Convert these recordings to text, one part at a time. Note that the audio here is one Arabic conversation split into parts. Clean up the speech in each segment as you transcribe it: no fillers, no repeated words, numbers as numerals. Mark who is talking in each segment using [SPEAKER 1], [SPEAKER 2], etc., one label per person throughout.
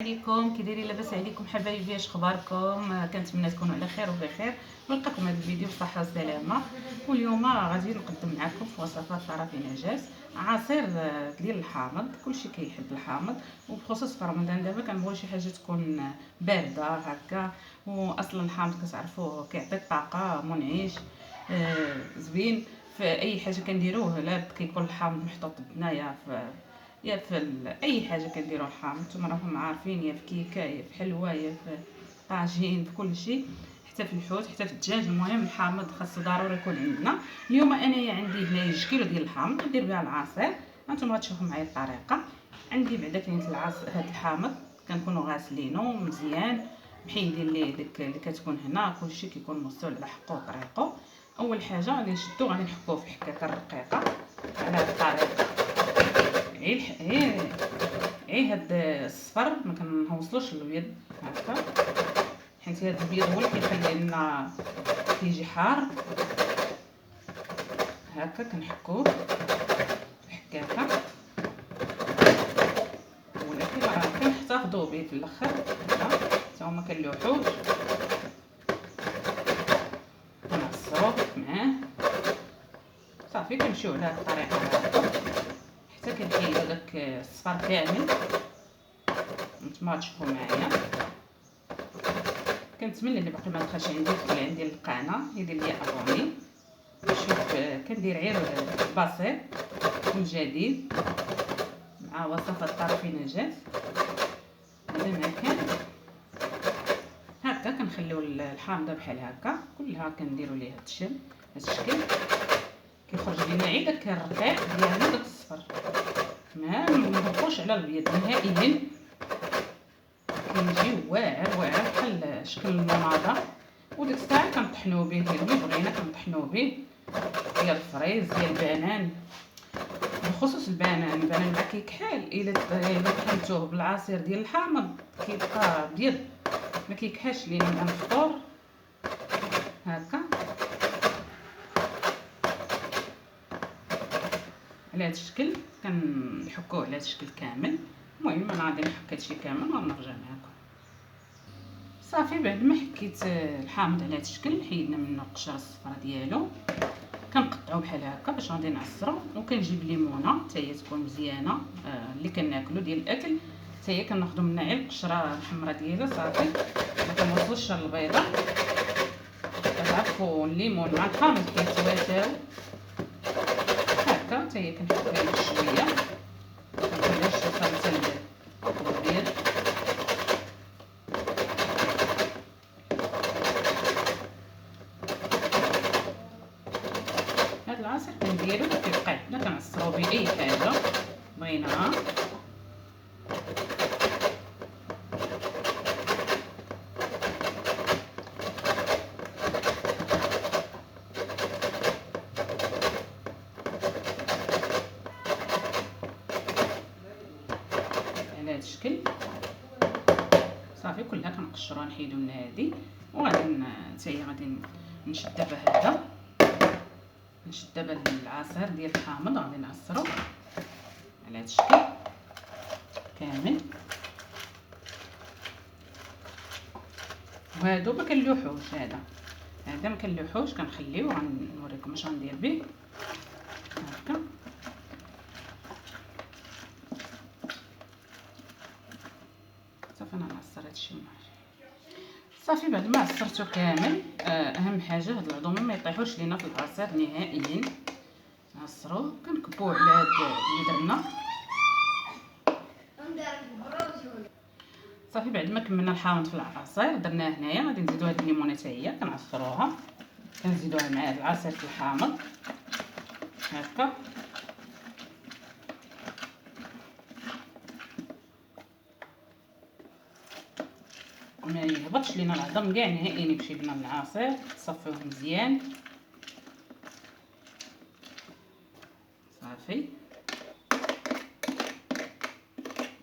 [SPEAKER 1] عليكم كي دايرين؟ لاباس عليكم حبايبي؟ اش اخباركم؟ كنتمنى تكونوا على خير وبخير ونلقاكم هذا الفيديو بصحه وسلامه. واليوم غادي نقدم معكم في وصفات طرافي نجاس عصير ديال الحامض. كلشي كيحب الحامض، وبخصوص في رمضان دابا كنبغيو شي حاجه تكون بارده هكا. واصلا الحامض كتعرفوه كيعطي الطاقه، منعش زوين. في اي حاجه كنديروه لا كيكون الحامض محطوط بنايا في اي حاجه كنديروا الحامض، نتوما راكم عارفين، يا في كيكه يا في حلوه يا في طاجين، في كل شيء، حتى في الحوت حتى في الدجاج. المهم الحامض خاصو ضروري يكون عندنا. اليوم انايا عندي هنايا 1 كيلو ديال الحامض ندير بها العصير. هانتوما غتشوفوا معايا الطريقه. عندي بعدا كاين هاد الحامض كنكونوا غاسلينو مزيان، محيدين ليه ديك اللي كتكون هنا، كلشي كيكون موصول على حقه وطريقه. اول حاجه غادي نشدو غادي نحكوه في حكاكه رقيقه على هاد الطريقه. عي هاد الصفر ما كنوصلوش للابيض هكا، حيت هاد الابيض هو اللي كيخلي لنا كيجي حار. هكا كنحكوه بحكاكه، ولكن راه كنحتفظوا به في الاخر حتى هما كنلوحوه كنعصروه معاه. صافي كنمشيو على هاد الطريقه هكا حتى كنحيدو داك الصفر كامل. نتوما تشوفوا معايا. كنتمنى اللي باقي ما دخلش عندي يدخل عندي القناه يدير لي ابوني. شوف كندير غير بسيط وجديد مع وصفات طرافي نجاس. هذا ما كان هكا كنخليو الحامضه بحال هكا كلها كنديروا ليها هاد الشكل. كيخرج لينا غير داك الرقيق ديالنا، داك الصفر، ما نضربوش على الابيض نهائيا. كيجي واعر بحال شكل المناضه. وديك الساعه كنطحنوه به اللي بغينا كنطحنوه به ديال الفريز ديال البنان. بخصوص البنان مع كيكحال، الا طحنتوه بالعصير ديال الحامض كيبقى ابيض ما كيكحاش لينا مع الفطور. هكا على هذا الشكل كنحكوه على هذا الشكل كامل. المهم انا غادي نحك هادشي كامل ونرجع معكم. صافي بعد ما حكيت الحامض على هذا الشكل حيدنا منه القشره الصفراء ديالو، كنقطعو بحال هكا باش غادي نعصرو. وكنجيب ليمونه حتى هي تكون مزيانه اللي كناكلو ديال الاكل، حتى هي كناخذو منها غير القشره الحمراء ديالها صافي، ما كنوصلوش للبيضه. كتعرفوا الليمون مع الحامض كيتواتاو هكا. حتى هي كنحط ليها شويه مكنخليهاش توصل حتى للبيض. هاد العصير كنديرو كيبقى عندنا كنعصرو به اي حاجه بغيناها. على هاد الشكل صافي كلها كنقشروها نحيدو من هادي. وغادي حتى هي غادي نشد دابا هذا، نشد دابا العصير ديال الحامض غادي نعصرو على هاد الشكل كامل. وهادو ما كنلوحوش، هذا ما كنلوحوش، كنخليوه. غنوريكم اش غندير به هكا. صافي انا نعصر هادشي صافي. بعد ما عصرته كامل اهم حاجه هاد العظوم ما يطيحوش لينا في العصير نهائيا. نعصروه كنكبوه على هاد اللي درنا صافي. بعد ما كملنا الحامض في العصير درناه هنايا، غادي نزيدو هاد الليمونه حتى هي كنعصروها كنزيدوها مع هاد العصير في الحامض هكا. ما يهبطش لينا العظم كاع نهائيا، يمشي لنا العصير تصفيوه مزيان صافي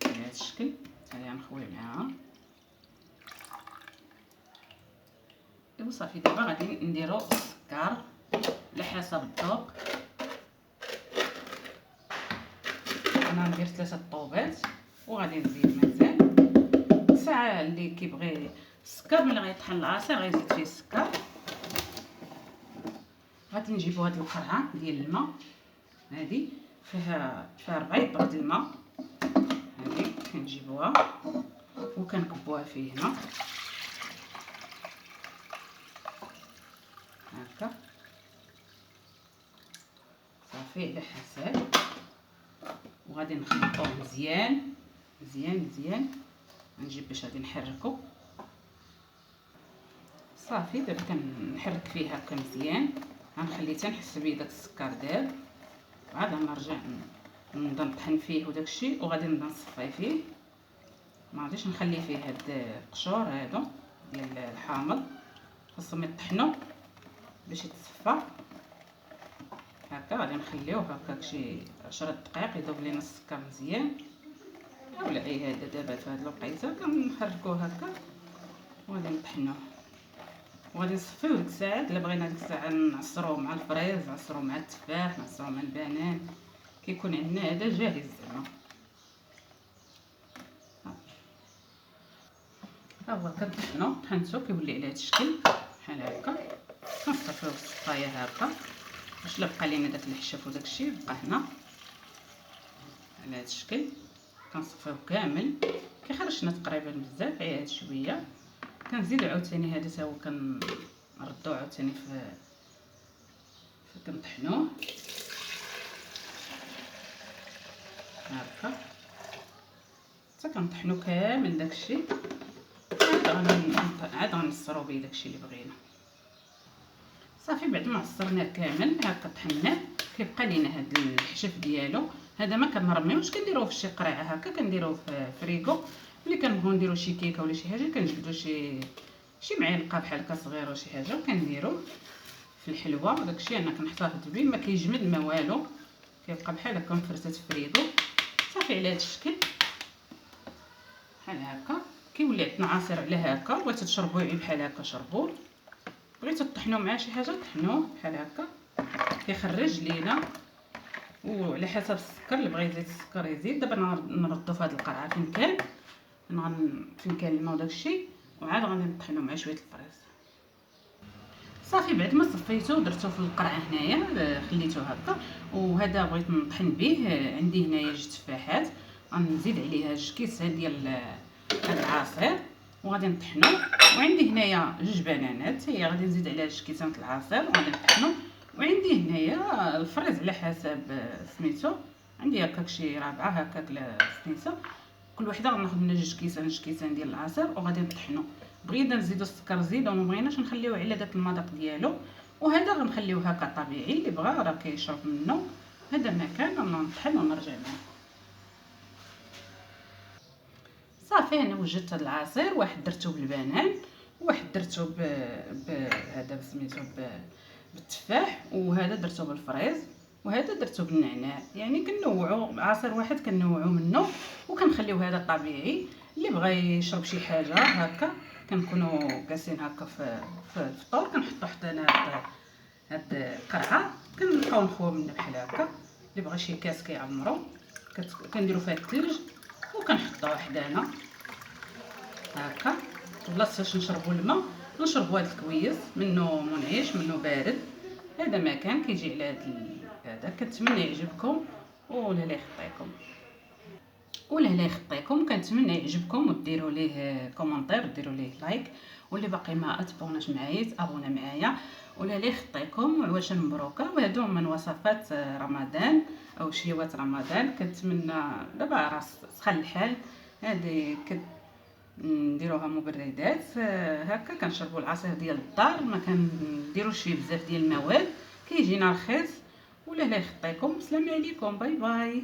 [SPEAKER 1] على هذا الشكل. هاني غنخوي معاها وصافي. دابا غادي نديرو السكر على حسب الذوق. انا ندير 3 طوبات وغادي نزيد مازال ساعه اللي كيبغي السكر ملي غيطحن العصير غيزيد فيه السكر. غادي نجيبو هاد القرعه ديال الماء، هادي فيها ربع يطرو ديال الماء، هادي كنجيبوها وكنكبوها فيه هنا هكا صافي على حساب. وغادي نخلطوه مزيان مزيان مزيان. نجيب باش غادي نحركو صافي. دابا كنحرك فيه هكا مزيان، غنخليه حتى نحس بيه داك السكر داب، عاد غنرجع نبدا نطحن فيه وداكشي، وغادي نبدا نصفي فيه. ما غاديش نخلي فيه هاد القشور هادو ديال الحامض، خاصهم يطحنوا باش يتصفى هكا. غادي نخليوه هكاك شي 10 دقائق يذوب لينا السكر مزيان. اولا هذا دابا في هاد الوقيته كنحركوه هكا وغادي نطحنوه وغادي نصفيوه ديك الساعه. الا بغينا ديك الساعه نعصروه مع الفريز، نعصروه مع التفاح، نعصروه مع البنان، كيكون عندنا هذا جاهز زعما. ها هو كنطحنو، طحنتو كيولي على هذا الشكل بحال هكا. كنصفيوه الصفايه هكا باش لا بقى لينا داك الحشف وداك الشيء بقى هنا على هذا الشكل. كنصفيوه كامل، كيخرجنا تقريبا بزاف غير هاد شويه. كنزيدو عاوتاني هذا تا هو كنردو عاوتاني في كنطحنوه هكا حتى كنطحنو كامل داكشي. عاد غنصرو بيه داكشي اللي بغينا صافي. بعد ما عصرناه كامل هكا طحناه، كيبقى لينا هاد الحشف ديالو. هذا ما كنرميوش، كنديروه في شي قرعه هكا، كنديروه في فريكو. ملي كنبغيو نديرو شي كيكه ولا شي حاجه كنجبدو شي معلقه بحال هكا صغيره ولا شي حاجه وكنديروه في الحلوه. وداكشي انا كنحتفظ به، ما كيجمد ما والو، كيبقى بحال هكا مفرتت في فريكو صافي على هذا الشكل بحال هكا. كيولي عندنا عصير على هكا. بغيتو تشربوه بحال هكا شربوه، بغيتو طحنوه مع شي حاجه طحنوه بحال هكا. كيخرج لينا وعلى حسب السكر، اللي بغى يزيد السكر يزيد. دابا نردو في هذه القرعه فين كان الماء وداكشي، وعاد غادي نطحنو مع شويه الفريز صافي. بعد ما صفيتو ودرتو في القرعه هنايا خليتو هكا. وهذا بغيت نطحن به، عندي هنايا 2 تفاحات غنزيد عليها 2 كيسان ديال هذا العصير وغادي نطحنو. وعندي هنايا 2 بنانات، هي غادي نزيد عليها 2 كيسان العصير وغادي نطحنو. وعندي هنايا الفريز على حسب سميتو، عندي هكاك شي 4 هكاك سميتو. كل وحده غناخذ منها 2 كيسان ديال العصير وغادي نطحنو. بغينا نزيدو السكر زيدو، ما بغيناش نخليوه على داك المذاق ديالو. وهذا غنخليوه هكا طبيعي، اللي بغا راه كيشرب منه. هذا ما كان نطحن ونرجع معاه صافي. انا وجدت هذا العصير، واحد درتو بالبنان، واحد درتو هذا سميتو بالتفاح، وهذا درتو بالفريز، وهذا درتو بالنعناع. يعني كنوعو عصير واحد كنوعو منه وكنخليو هذا طبيعي. اللي بغى يشرب شي حاجه هكا كنكونوا جالسين هكا في الفطور كنحطو حتى انا هاد القرعه كنبقاو نخويو منها بحال هكا. اللي بغى شي كاس كيعمرو كنديرو فيها الثلج وكنحطوه حدانا هكا. بلاصه نشربوا الماء نشربوا هذا الكويس منه منعش منه بارد. هذا ما كان كيجي على هذا. كنتمنى يعجبكم ولا لا يخطيكم كنتمنى يعجبكم وديروا ليه كومونتير وديروا ليه لايك. واللي باقي ما اتبوناش معايا تابونا معايا ولا لا يخطيكم. عواشا مبروكه. وهادو من وصفات رمضان او شيوات رمضان. كنتمنى دابا راه سخن الحال هذه نديروها مبردات هكا. كنشربوا العصير ديال الدار، ما كنديروش فيه بزاف ديال المواد، كيجينا رخيص. ولا لا يخطيكم. السلام عليكم، باي باي.